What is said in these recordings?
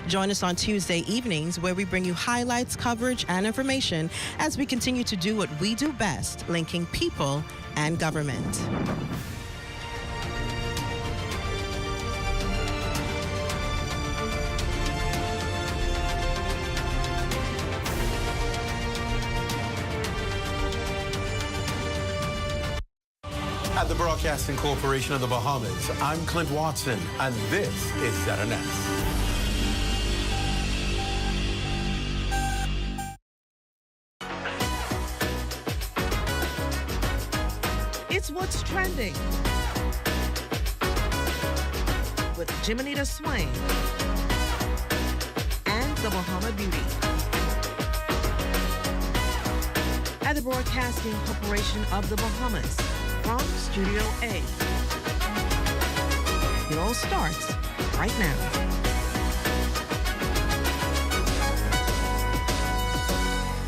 Join us on Tuesday evenings where we bring you highlights, coverage, and information as we continue to do what we do best, linking people and government. At the Broadcasting Corporation of the Bahamas, I'm Clint Watson, and this is ZNS. It's What's Trending with Jiminita Swain and the Bahama Beauty. At the Broadcasting Corporation of the Bahamas, from Studio A. It all starts right now.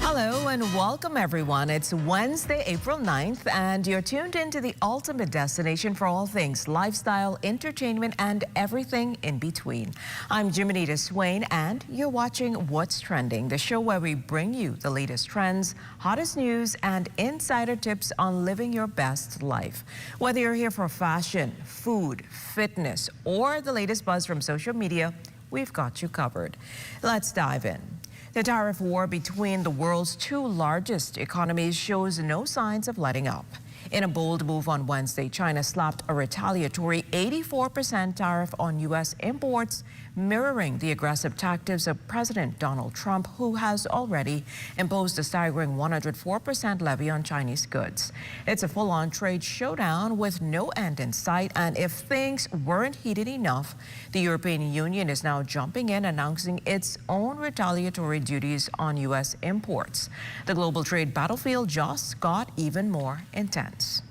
Hello and welcome everyone. It's Wednesday, April 9th, and you're tuned into the ultimate destination for all things lifestyle, entertainment, and everything in between. I'm Jiminita Swain, and you're watching What's Trending, the show where we bring you the latest trends, hottest news, and insider tips on living your best life. Whether you're here for fashion, food, fitness, or the latest buzz from social media, we've got you covered. Let's dive in. The tariff war between the world's two largest economies shows no signs of letting up. In a bold move on Wednesday, China slapped a retaliatory 84% tariff on U.S. imports, mirroring the aggressive tactics of President Donald Trump, who has already imposed a staggering 104% levy on Chinese goods. It's a full-on trade showdown with no end in sight, and if things weren't heated enough, the European Union is now jumping in, announcing its own retaliatory duties on U.S. imports. The global trade battlefield just got even more intense.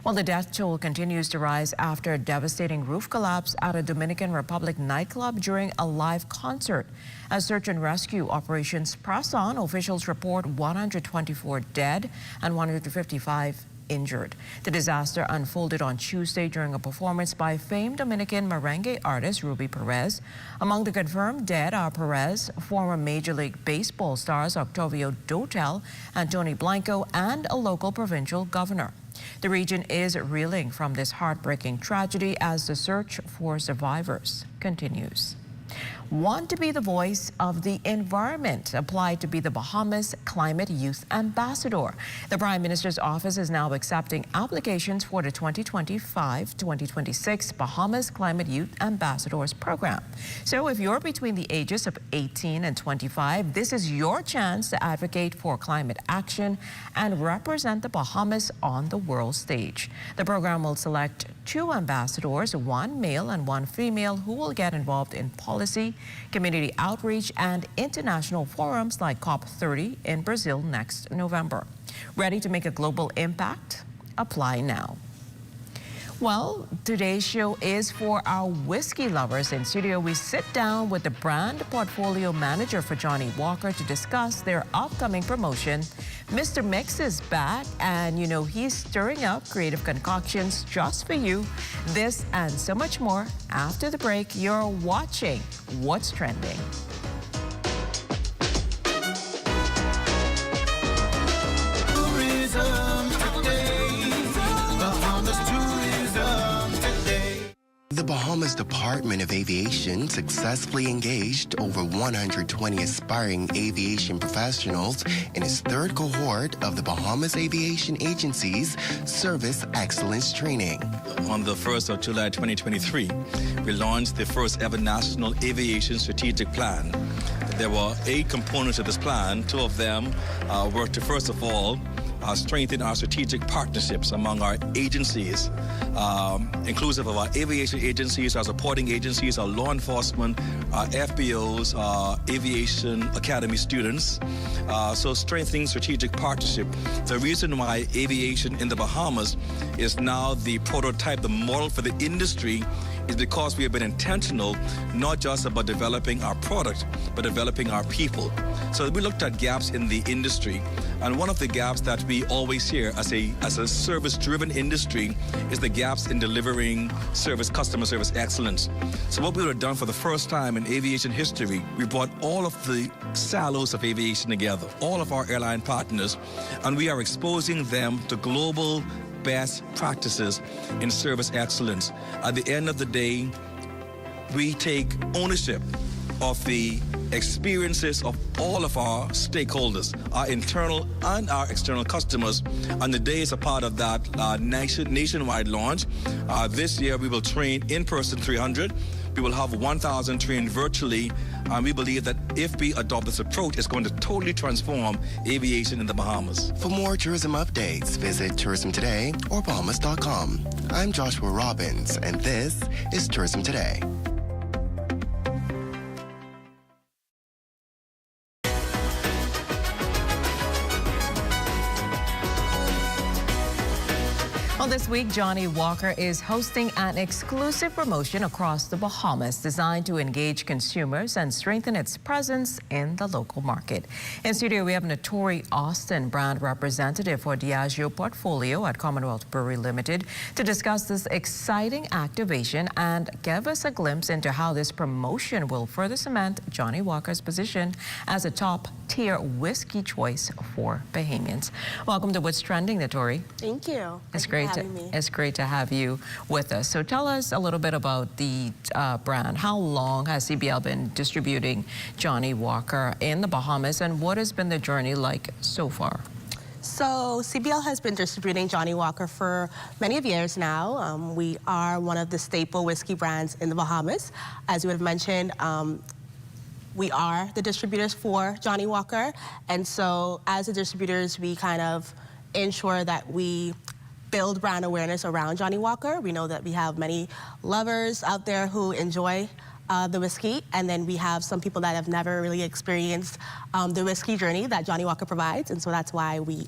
Well, the death toll continues to rise after a devastating roof collapse at a Dominican Republic nightclub during a live concert. As search and rescue operations press on, officials report 124 dead and 155 injured. The disaster unfolded on Tuesday during a performance by famed Dominican merengue artist Ruby Perez. Among the confirmed dead are Perez, former Major League Baseball stars Octavio Dotel and Tony Blanco, and a local provincial governor. The region is reeling from this heartbreaking tragedy as the search for survivors continues. Want to be the voice of the environment? Apply to be the Bahamas Climate Youth Ambassador. The Prime Minister's office is now accepting applications for the 2025-2026 Bahamas Climate Youth Ambassadors program. So if you're between the ages of 18 and 25, this is your chance to advocate for climate action and represent the Bahamas on the world stage. The program will select 2 ambassadors, 1 male and 1 female, who will get involved in policy, community outreach, and international forums like COP30 in Brazil next November. Ready to make a global impact? Apply now. Well, today's show is for our whiskey lovers. In studio, we sit down with the brand portfolio manager for Johnnie Walker to discuss their upcoming promotion. Mr. Mix is back, and you know he's stirring up creative concoctions just for you. This and so much more after the break. You're watching What's Trending. The Bahamas Department of Aviation successfully engaged over 120 aspiring aviation professionals in its 3rd cohort of the Bahamas Aviation Agency's Service Excellence Training. On the 1st of July 2023, we launched the first ever National Aviation Strategic Plan. There were 8 components to this plan. 2 of them were to, first of all, strengthen our strategic partnerships among our agencies, inclusive of our aviation agencies, our supporting agencies, our law enforcement, our FBOs, our aviation academy students. So strengthening strategic partnership. The reason why aviation in the Bahamas is now the prototype, the model for the industry, is because we have been intentional, not just about developing our product, but developing our people. So we looked at gaps in the industry, and one of the gaps that we always hear as a service-driven industry is the gaps in delivering service, customer service excellence. So what we would have done for the first time in aviation history, we brought all of the silos of aviation together, all of our airline partners, and we are exposing them to global best practices in service excellence. At the end of the day, we take ownership of the experiences of all of our stakeholders, our internal and our external customers, and the day is a part of that nationwide launch. This year we will train in person 300. We will have 1,000 trained virtually, and we believe that if we adopt this approach, it's going to totally transform aviation in the Bahamas. For more tourism updates, visit Tourism Today or Bahamas.com. I'm Joshua Robbins, and this is Tourism Today. Well, this week, Johnny Walker is hosting an exclusive promotion across the Bahamas designed to engage consumers and strengthen its presence in the local market. In studio, we have Notori Austin, brand representative for Diageo Portfolio at Commonwealth Brewery Limited, to discuss this exciting activation and give us a glimpse into how this promotion will further cement Johnny Walker's position as a top-tier whiskey choice for Bahamians. Welcome to What's Trending, Notori. Thank you. It's great to have you with us. So tell us a little bit about the brand. How long has CBL been distributing Johnny Walker in the Bahamas, and what has been the journey like so far? So CBL has been distributing Johnny Walker for many of years now. We are one of the staple whiskey brands in the Bahamas. As you have mentioned, we are the distributors for Johnny Walker. And so as the distributors, we kind of ensure that we build brand awareness around Johnny Walker. We know that we have many lovers out there who enjoy the whiskey, and then we have some people that have never really experienced the whiskey journey that Johnny Walker provides, and so that's why we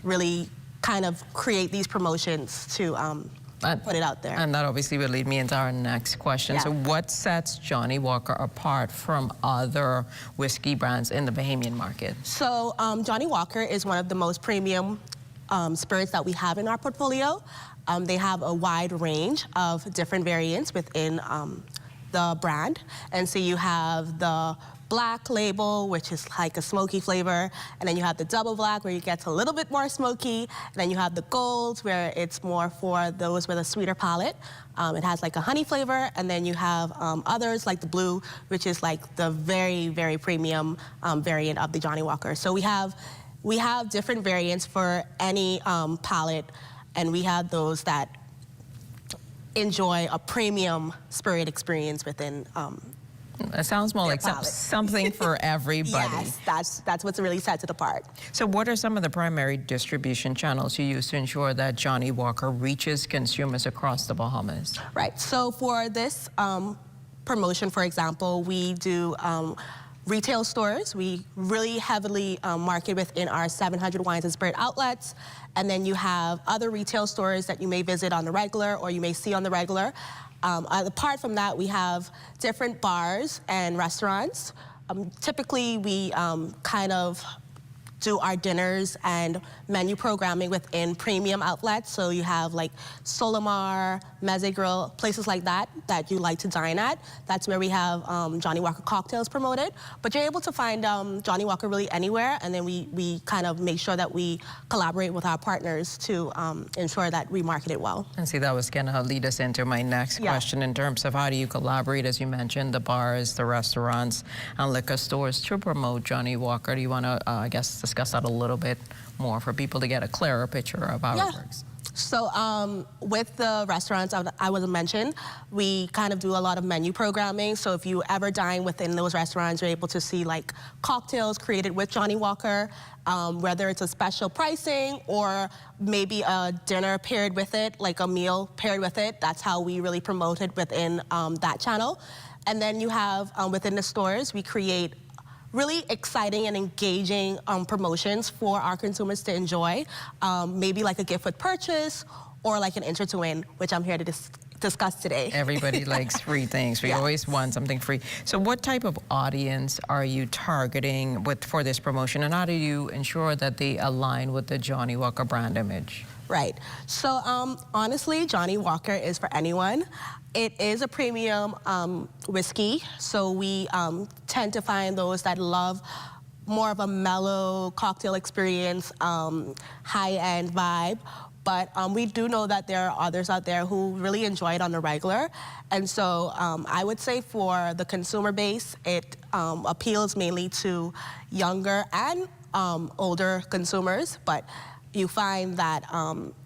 really kind of create these promotions to put it out there. And that obviously will lead me into our next question. Yeah. So what sets Johnny Walker apart from other whiskey brands in the Bahamian market? So Johnny Walker is one of the most premium spirits that we have in our portfolio. They have a wide range of different variants within the brand. And so you have the black label, which is like a smoky flavor, and then you have the double black, where you get a little bit more smoky, and then you have the gold, where it's more for those with a sweeter palate. It has like a honey flavor, and then you have others like the blue, which is like the very, very premium variant of the Johnny Walker. So we have different variants for any palate, and we have those that enjoy a premium spirit experience within It sounds more like something for everybody. Yes, that's what's really sets it apart. So what are some of the primary distribution channels you use to ensure that Johnny Walker reaches consumers across the Bahamas? Right, so for this promotion, for example, we do retail stores. We really heavily market within our 700 wines and spirit outlets. And then you have other retail stores that you may visit on the regular or you may see on the regular. Apart from that, we have different bars and restaurants. Typically, we kind of do our dinners and menu programming within premium outlets. So you have like Solamar, Meze Grill, places like that that you like to dine at. That's where we have Johnny Walker cocktails promoted. But you're able to find Johnny Walker really anywhere, and then we kind of make sure that we collaborate with our partners to ensure that we market it well. And see, that was going to lead us into my next question in terms of how do you collaborate, as you mentioned, the bars, the restaurants, and liquor stores to promote Johnny Walker. Do you want to, I guess, discuss that a little bit more for people to get a clearer picture of how it works? So with the restaurants I was mentioned, we kind of do a lot of menu programming. So if you ever dine within those restaurants, you're able to see like cocktails created with Johnny Walker, whether it's a special pricing or maybe a dinner paired with it, like a meal paired with it. That's how we really promote it within that channel. And then you have within the stores, we create really exciting and engaging promotions for our consumers to enjoy, maybe like a gift with purchase or like an enter to win, which I'm here to discussed today. Everybody likes free things. We always want something free. So what type of audience are you targeting for this promotion, and how do you ensure that they align with the Johnnie Walker brand image? Right. So honestly, Johnnie Walker is for anyone. It is a premium whiskey, so we tend to find those that love more of a mellow cocktail experience, high-end vibe. But we do know that there are others out there who really enjoy it on the regular. And so I would say for the consumer base, it appeals mainly to younger and older consumers, but you find that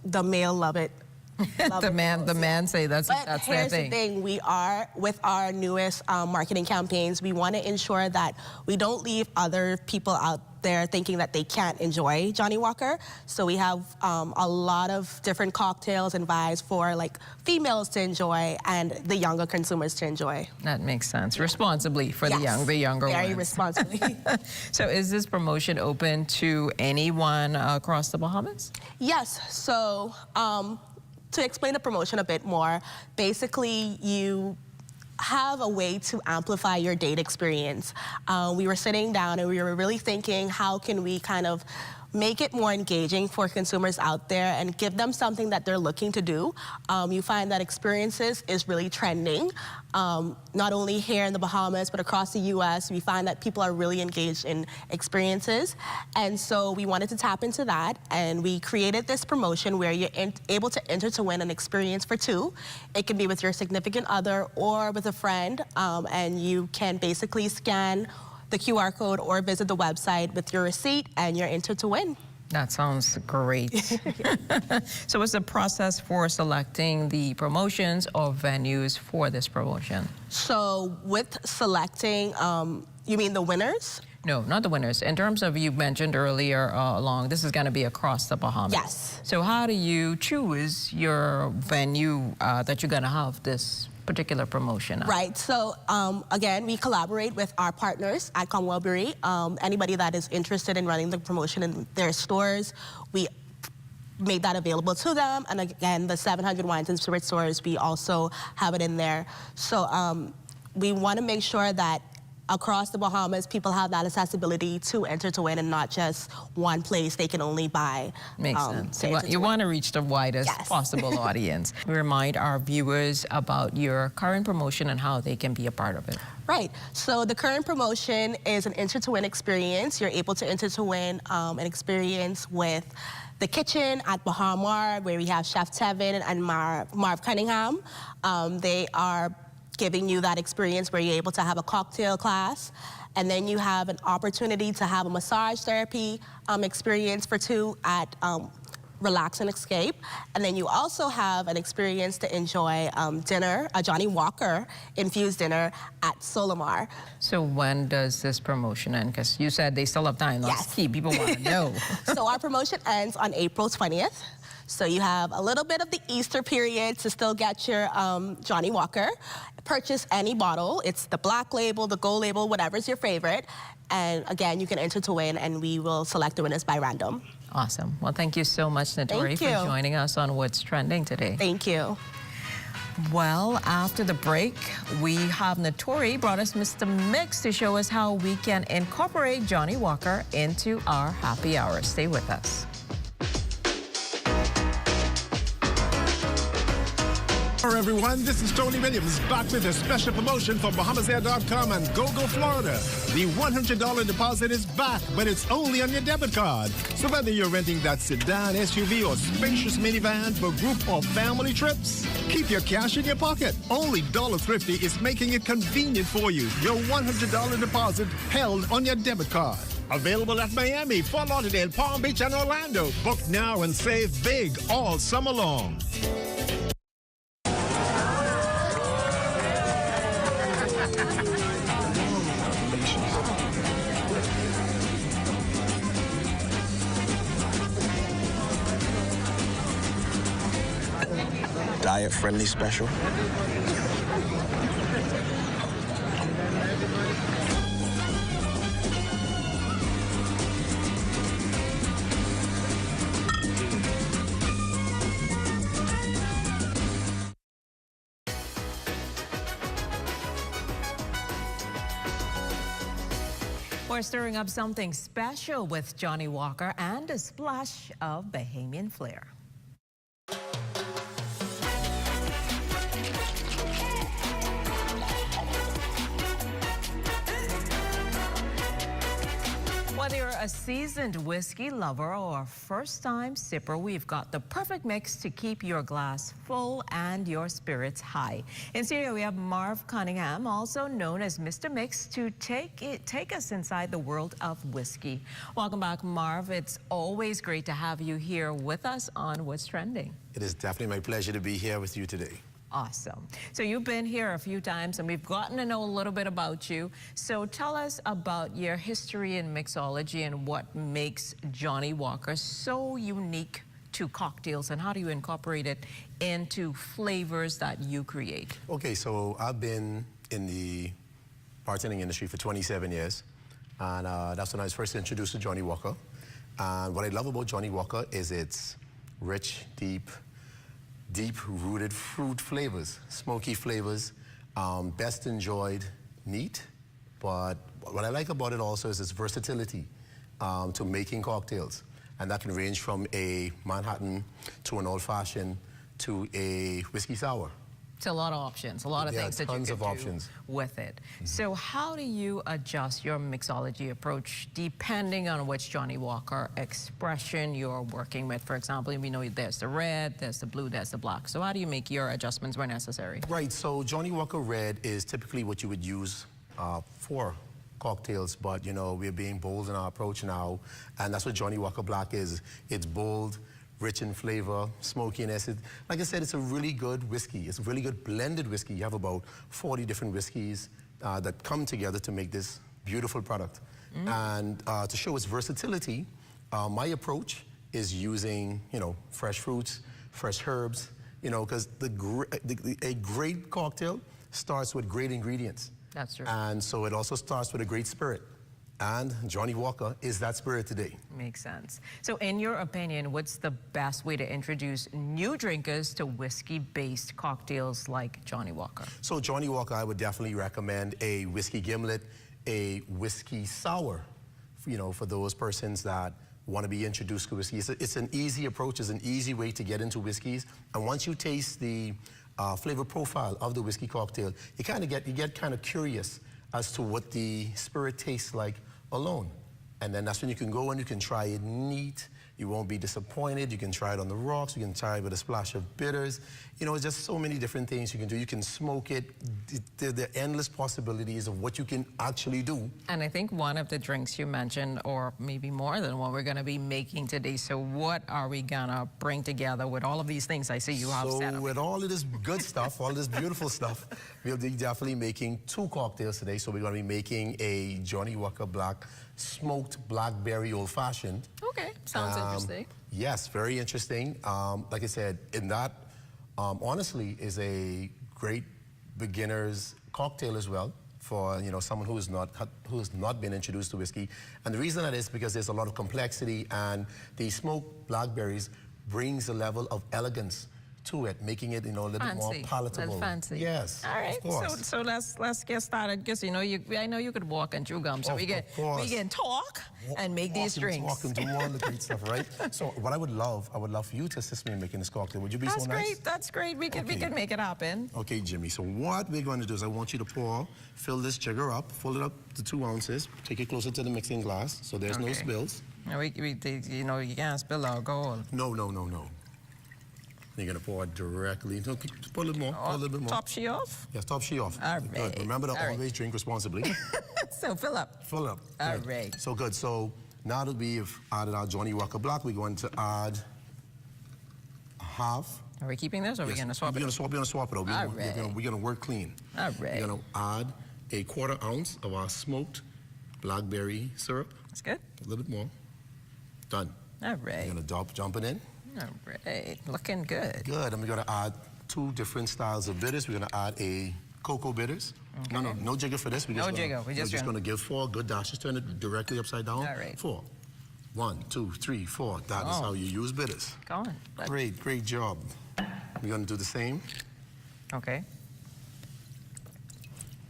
the male love it. The man say that's their thing. Here's the thing, we are, with our newest marketing campaigns, we want to ensure that we don't leave other people out there thinking that they can't enjoy Johnnie Walker. So we have a lot of different cocktails and vibes for like females to enjoy and the younger consumers to enjoy. That makes sense. Responsibly for the younger ones. Very responsibly. So is this promotion open to anyone across the Bahamas? Yes. So to explain the promotion a bit more, basically you have a way to amplify your date experience. We were sitting down and we were really thinking, how can we kind of make it more engaging for consumers out there and give them something that they're looking to do. You find that experiences is really trending, not only here in the Bahamas, but across the US. We find that people are really engaged in experiences. And so we wanted to tap into that, and we created this promotion where you're able to enter to win an experience for two. It can be with your significant other or with a friend, and you can basically scan the QR code or visit the website with your receipt, and you're entered to win. That sounds great. So what's the process for selecting the promotions or venues for this promotion? So with selecting, you mean the winners? No, not the winners. In terms of, you mentioned earlier this is going to be across the Bahamas. Yes. So how do you choose your venue that you're going to have this particular promotion at? Right. So again, we collaborate with our partners at Comwellbury. Anybody that is interested in running the promotion in their stores, we made that available to them. And again, the 700 Wines and Spirits stores, we also have it in there. So we want to make sure that across the Bahamas, people have that accessibility to enter to win, and not just one place they can only buy. Makes sense. You want to reach the widest possible audience. We remind our viewers about your current promotion and how they can be a part of it. Right. So the current promotion is an enter to win experience. You're able to enter to win an experience with the kitchen at Bahamar, where we have Chef Tevin and Marv Cunningham. They are giving you that experience where you're able to have a cocktail class, and then you have an opportunity to have a massage therapy experience for two at Relax and Escape. And then you also have an experience to enjoy dinner, a Johnnie Walker infused dinner at Solamar. So when does this promotion end? Because you said they still have time. That's key. People want to know. So our promotion ends on April 20th. So you have a little bit of the Easter period to still get your Johnnie Walker. Purchase any bottle. It's the black label, the gold label, whatever's your favorite. And again, you can enter to win, and we will select the winners by random. Awesome. Well, thank you so much, Notori, for joining us on What's Trending today. Thank you. Well, after the break, we have Notori brought us Mr. Mix to show us how we can incorporate Johnnie Walker into our happy hour. Stay with us. Hello everyone, this is Tony Williams back with a special promotion for BahamasAir.com and GoGo Florida. The $100 deposit is back, but it's only on your debit card. So whether you're renting that sedan, SUV, or spacious minivan for group or family trips, keep your cash in your pocket. Only Dollar Thrifty is making it convenient for you. Your $100 deposit held on your debit card. Available at Miami, Fort Lauderdale, Palm Beach, and Orlando. Book now and save big all summer long. Diet-friendly special. We're stirring up something special with Johnnie Walker and a splash of Bahamian flair. Whether you're a seasoned whiskey lover or a first-time sipper, we've got the perfect mix to keep your glass full and your spirits high. In studio, we have Marv Cunningham, also known as Mr. Mix, to take us inside the world of whiskey. Welcome back, Marv. It's always great to have you here with us on What's Trending. It is definitely my pleasure to be here with you today. Awesome. So you've been here a few times and we've gotten to know a little bit about you. So tell us about your history in mixology and what makes Johnnie Walker so unique to cocktails, and how do you incorporate it into flavors that you create? Okay, so I've been in the bartending industry for 27 years, and that's when I was first introduced to Johnnie Walker. And what I love about Johnnie Walker is its rich, deep-rooted fruit flavors, smoky flavors, best enjoyed neat. But what I like about it also is its versatility to making cocktails. And that can range from a Manhattan to an old-fashioned to a whiskey sour. It's a lot of options, a lot of things that you can do options with it. So how do you adjust your mixology approach depending on which Johnnie Walker expression you're working with? For example, we know there's the red, there's the blue, there's the black. So how do you make your adjustments where necessary? Right, so Johnnie Walker Red is typically what you would use for cocktails, but you know, we're being bold in our approach now, and that's what Johnnie Walker Black is. It's bold, rich in flavor, smokiness. Like I said, it's a really good whiskey. It's a really good blended whiskey. You have about 40 different whiskeys that come together to make this beautiful product. And to show its versatility, my approach is using, you know, fresh fruits, fresh herbs, you know, because a great cocktail starts with great ingredients. That's true. And so it also starts with a great spirit. And Johnnie Walker is that spirit today. Makes sense. So in your opinion, what's the best way to introduce new drinkers to whiskey-based cocktails like Johnnie Walker? So Johnnie Walker, I would definitely recommend a whiskey gimlet, a whiskey sour, you know, for those persons that want to be introduced to whiskey. It's an easy approach, it's an easy way to get into whiskeys. And once you taste the flavor profile of the whiskey cocktail, you get kind of curious as to what the spirit tastes like alone. And then that's when you can go and you can try it neat. You won't be disappointed. You can try it on the rocks. You can try it with a splash of bitters. You know, just so many different things you can do. You can smoke it. There are endless possibilities of what you can actually do. And I think one of the drinks you mentioned, or maybe more than one, we're going to be making today. So what are we going to bring together with all of these things I see you have set up? So with all of this good stuff, all this beautiful stuff, we'll be definitely making 2 cocktails today. So we're going to be making a Johnnie Walker Black smoked blackberry old-fashioned. Okay, sounds interesting. Yes, very interesting. Like I said, in that, honestly, is a great beginner's cocktail as well for, you know, someone who has not been introduced to whiskey. And the reason that is because there's a lot of complexity, and the smoked blackberries brings a level of elegance to it, making it, you know, a little bit more palatable. Little fancy. Yes, all right, of course. So let's get started. Because, you know, I know you could walk and chew gum, so we can talk and make these drinks. Walk and do all the great stuff, right? So what I would love for you to assist me in making this cocktail. Would you be so nice? That's great. We can make it happen. Okay, Jimmy. So what we're going to do is I want you to fill this jigger up, fill it up to 2 ounces, take it closer to the mixing glass so there's no spills. You know, you can't spill alcohol. No. You're going to pour it directly. No, pour a little more. Pour a little bit more. Top she off? Yes, top she off. All good. Right. Remember to always drink responsibly. So fill up. Fill up. All good. right. So good. So now that we've added our Johnnie Walker Black, we're going to add a half. Are we keeping this, or are we going to swap it? We're going to swap it out. We're going to work clean. All right. We're going to add a 1/4 ounce of our smoked blackberry syrup. That's good. A little bit more. Done. All right. We're going to dump it in. All right, looking good. Good, and we're gonna add 2 different styles of bitters. We're gonna add a cocoa bitters. Okay. No jigger for this. No jigger, we're just gonna give 4 good dashes. Turn it directly upside down. All right. 4. 1, 2, 3, 4. That is how you use bitters. Go on. Great job. We're gonna do the same. Okay.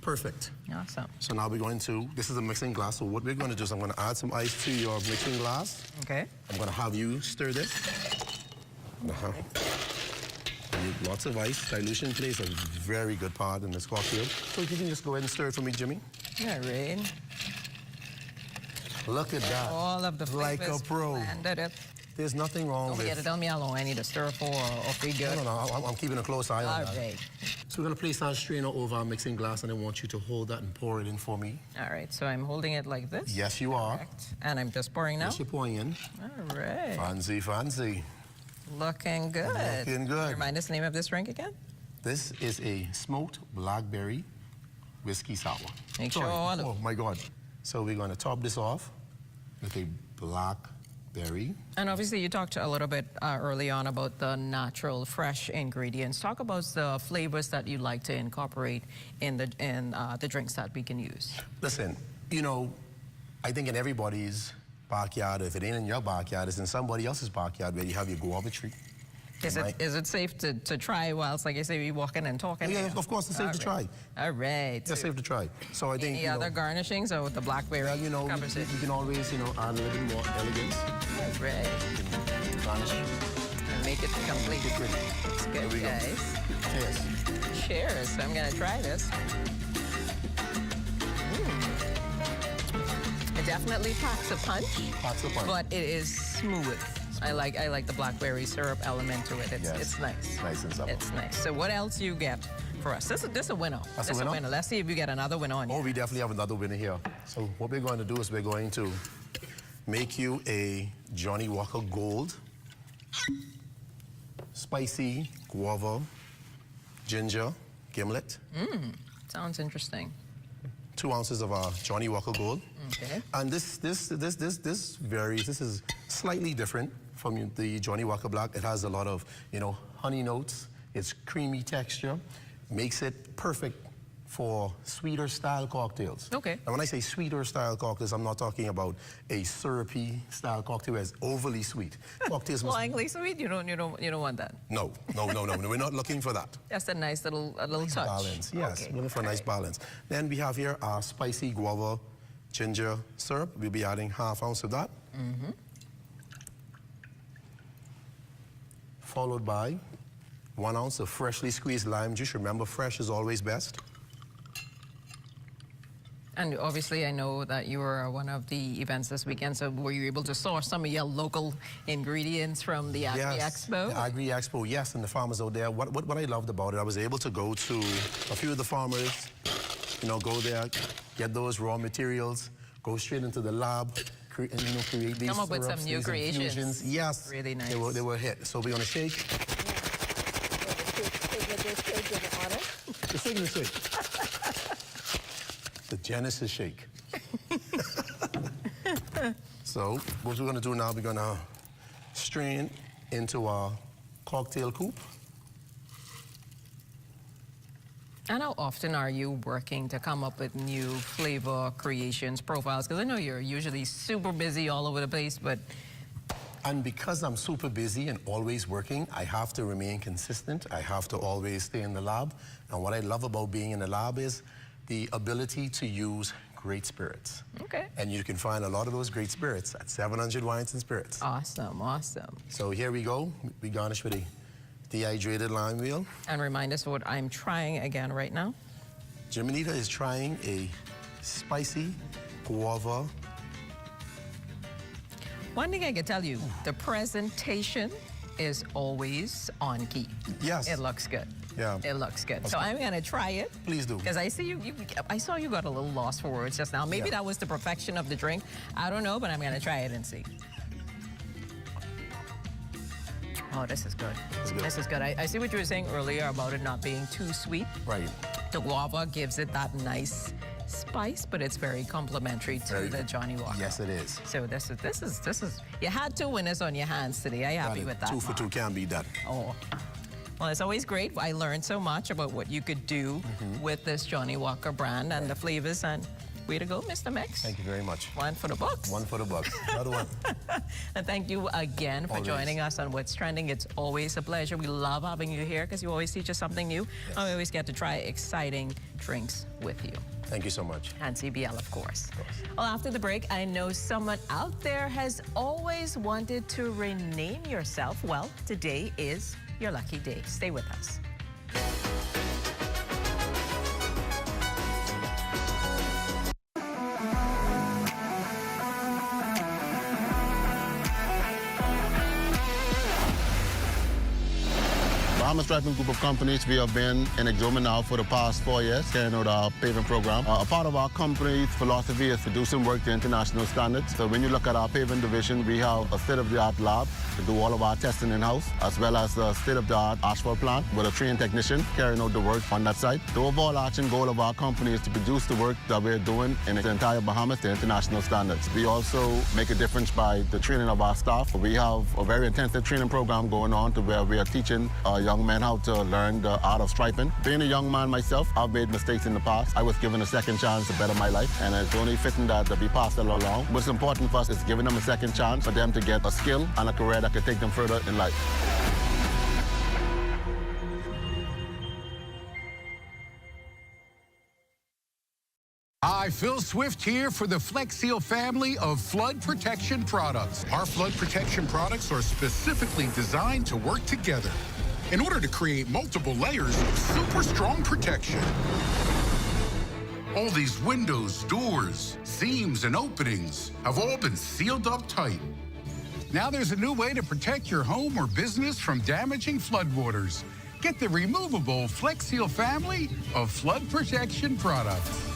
Perfect. Awesome. So now we're going to, this is a mixing glass, so what we're going to do is I'm going to add some ice to your mixing glass. Okay. I'm going to have you stir this. You need lots of ice. Dilution plays a very good part in this cocktail. So if you can just go ahead and stir it for me, Jimmy. All right. Look at that. All of the flavors like a pro. blended. There's nothing wrong Don't with forget to tell me how long I need to stir for or be good. No, I'm keeping a close eye on All that. right. So we're going to place our strainer over our mixing glass, and I want you to hold that and pour it in for me. All right, so I'm holding it like this. Yes, you are. Correct. And I'm just pouring now? Yes, you're pouring in. All right. Fancy, fancy. Looking good. Looking good. Remind us the name of this drink again? This is a smoked blackberry whiskey sour. Make sure Sorry. all of Oh, my God. So we're going to top this off with a blackberry. And obviously you talked a little bit early on about the natural, fresh ingredients. Talk about the flavors that you like to incorporate in the drinks that we can use. Listen, you know, I think in everybody's backyard, if it ain't in your backyard, it's in somebody else's backyard where you have your guava tree. Is it safe to try whilst, like I say, we walking and talking? Yeah, of course, it's safe to try. All right. It's safe to try. So I think, Any other garnishings or the blackberry? Well, you know, you can always, you know, add a little bit more elegance. All right. Garnish. And make it complete. Make it pretty. It's There good, we go. guys. Cheers. Cheers. I'm going to try this. It definitely packs a punch. Packs a punch. But it is smooth. I like the blackberry syrup element to it. It's nice. Nice and supple. It's nice. So what else you get for us? This is a winner. That's This a winner? Let's see if you get another winner on you. Oh, we definitely have another winner here. So what we're going to do is we're going to make you a Johnny Walker Gold, spicy guava, ginger, gimlet. Sounds interesting. 2 ounces of our Johnny Walker Gold. Okay. And this varies. This is slightly different from the Johnny Walker Black. It has a lot of, you know, honey notes. It's creamy texture. Makes it perfect for sweeter style cocktails. Okay. And when I say sweeter style cocktails, I'm not talking about a syrupy style cocktail that's overly sweet. Cocktails must Flyingly sweet? You don't want that. No. We're not looking for that. Just a nice little touch. Balance, yes. Okay. We're looking for a nice balance. Then we have here our spicy guava ginger syrup. We'll be adding ½ ounce of that. Followed by 1 ounce of freshly squeezed lime juice. Remember, fresh is always best. And obviously, I know that you were at one of the events this weekend, so were you able to source some of your local ingredients from the Agri Expo? The Agri Expo, yes, and the farmers out there. What I loved about it, I was able to go to a few of the farmers, you know, go there, get those raw materials, go straight into the lab, create these Come up with syrups, some new these creations. infusions. Yes, Really nice. They were a hit. So we're gonna shake. The signature shake. The Genesis shake. So what we're gonna do now, we're gonna strain into our cocktail coupe. And how often are you working to come up with new flavor creations, profiles? Because I know you're usually super busy all over the place, but... And because I'm super busy and always working, I have to remain consistent. I have to always stay in the lab. And what I love about being in the lab is the ability to use great spirits. Okay. And you can find a lot of those great spirits at 700 Wines and Spirits. Awesome, awesome. So here we go. We garnish with a dehydrated lime wheel. And remind us what I'm trying again right now. Jiminita is trying a spicy guava. One thing I can tell you, the presentation is always on key. Yes. It looks good. Yeah. It looks good. That's So good. I'm gonna try it. Please do. Because I see I saw you got a little lost for words just now. Maybe Yeah. that was the perfection of the drink. I don't know, but I'm gonna try it and see. Oh, this is good. good. This is good. I see what you were saying earlier about it not being too sweet. Right. The guava gives it that nice spice, but it's very complimentary to Very the good. Johnny Walker. Yes, it is. So this is. You had 2 winners on your hands today. I'm happy with that. 2 for 2 can be done. Oh. Well, it's always great. I learned so much about what you could do with this Johnny Walker brand and the flavors, and Way to go, Mr. Mix. Thank you very much. One for the books. One for the bucks. Another one. And thank you again for joining us on What's Trending. It's always a pleasure. We love having you here because you always teach us something new. Yes. And we always get to try exciting drinks with you. Thank you so much. And CBL, of course. Well, after the break, I know someone out there has always wanted to rename yourself. Well, today is your lucky day. Stay with us. Bahamas Striping Group of Companies, we have been in Exuma now for the past 4 years, carrying out our paving program. A part of our company's philosophy is to do some work to international standards. So when you look at our paving division, we have a state-of-the-art lab to do all of our testing in-house, as well as a state-of-the-art asphalt plant with a trained technician carrying out the work on that site. The overarching goal of our company is to produce the work that we're doing in the entire Bahamas to international standards. We also make a difference by the training of our staff. We have a very intensive training program going on to where we are teaching young men how to learn the art of striping. Being a young man myself, I've made mistakes in the past. I was given a second chance to better my life, and it's only fitting that we pass that along. What's important for us is giving them a second chance for them to get a skill and a career that could take them further in life. Hi, Phil Swift here for the Flex Seal family of flood protection products. Our flood protection products are specifically designed to work together in order to create multiple layers of super strong protection. All these windows, doors, seams, and openings have all been sealed up tight. Now there's a new way to protect your home or business from damaging floodwaters. Get the removable Flex Seal family of flood protection products.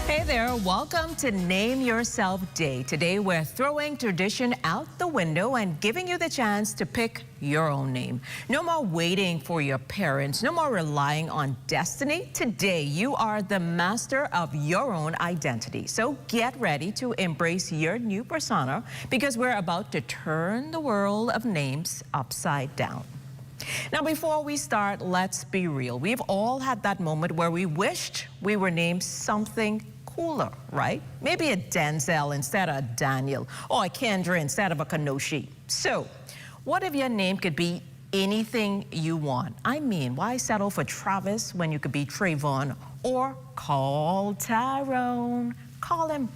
Hey there, welcome to Name Yourself Day. Today we're throwing tradition out the window and giving you the chance to pick your own name. No more waiting for your parents, no more relying on destiny. Today you are the master of your own identity. So get ready to embrace your new persona because we're about to turn the world of names upside down. Now, before we start, let's be real. We've all had that moment where we wished we were named something cooler, right? Maybe a Denzel instead of a Daniel, or a Kendra instead of a Kanoshi. So, what if your name could be anything you want? I mean, why settle for Travis when you could be Trayvon, or call Tyrone? Call him.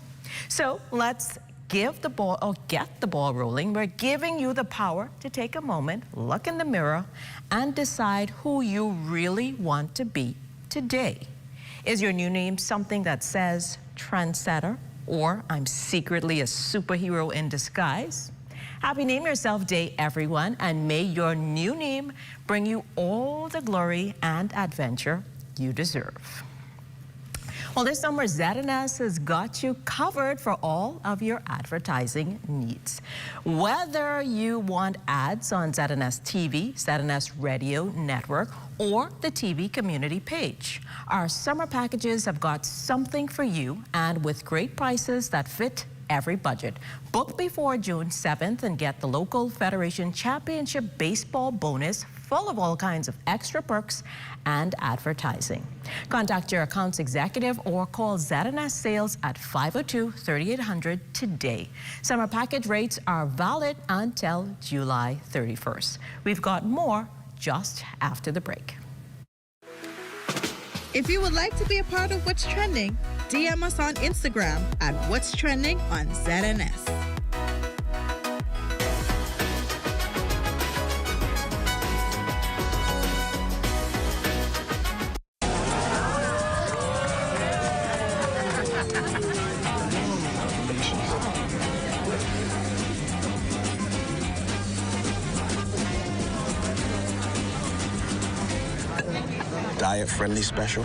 So, let's get the ball rolling. We're giving you the power to take a moment, look in the mirror, and decide who you really want to be today. Is your new name something that says trendsetter, or I'm secretly a superhero in disguise? Happy Name Yourself Day, everyone, and may your new name bring you all the glory and adventure you deserve. Well, this summer, ZNS has got you covered for all of your advertising needs. Whether you want ads on ZNS TV, ZNS Radio Network, or the TV community page, our summer packages have got something for you, and with great prices that fit every budget. Book before June 7th and get the local Federation Championship Baseball bonus full of all kinds of extra perks and advertising. Contact your accounts executive or call ZNS Sales at 502-3800 today. Summer package rates are valid until July 31st. We've got more just after the break. If you would like to be a part of What's Trending, DM us on Instagram at What's Trending on ZNS. Diet-friendly special.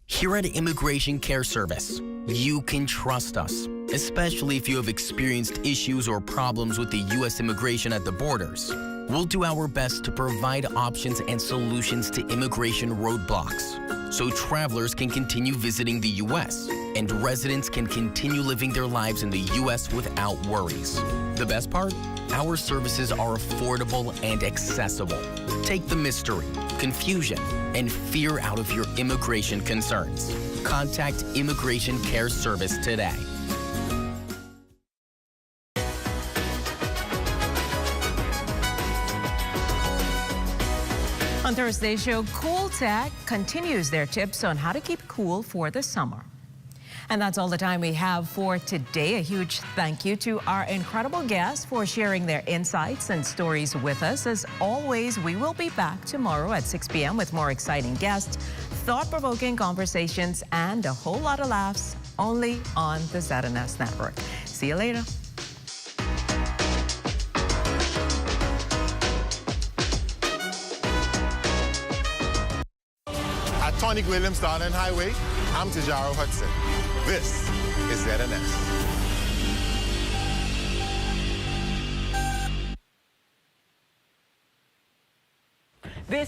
Here at Immigration Care Service, you can trust us, especially if you have experienced issues or problems with the U.S. immigration at the borders. We'll do our best to provide options and solutions to immigration roadblocks so travelers can continue visiting the U.S. and residents can continue living their lives in the U.S. without worries. The best part? Our services are affordable and accessible. Take the mystery, confusion, and fear out of your immigration concerns. Contact Immigration Care Service today. On Thursday's show, Cool Tech continues their tips on how to keep cool for the summer. And that's all the time we have for today. A huge thank you to our incredible guests for sharing their insights and stories with us. As always, we will be back tomorrow at 6 p.m. with more exciting guests, thought-provoking conversations, and a whole lot of laughs only on the ZNS Network. See you later. At Tonic Williams Darling Highway, I'm Tajaro Hudson. This is ZNS.